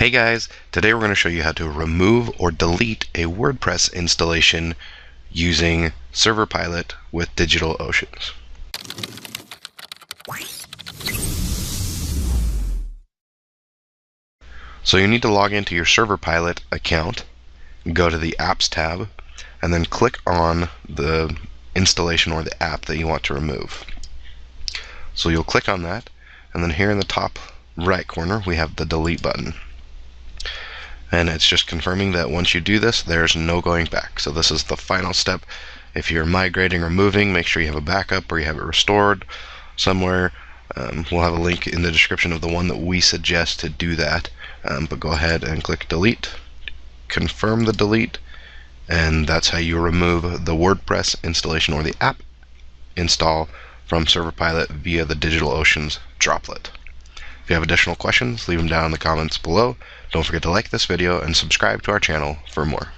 Hey guys, today we're going to show you how to remove or delete a WordPress installation using serverpilot with DigitalOcean. So you need to log into your serverpilot account, go to the Apps tab, and then click on the installation or the app that you want to remove. So you'll click on that, and then here in the top right corner we have the delete button. And it's just confirming that once you do this, there's no going back. So this is the final step. If you're migrating or moving, make sure you have a backup or you have it restored somewhere. We'll have a link in the description of the one that we suggest to do that. But go ahead and click delete, confirm the delete, and that's how you remove the WordPress installation or the app install from serverpilot via the DigitalOcean droplet. If you have additional questions, leave them down in the comments below. Don't forget to like this video and subscribe to our channel for more.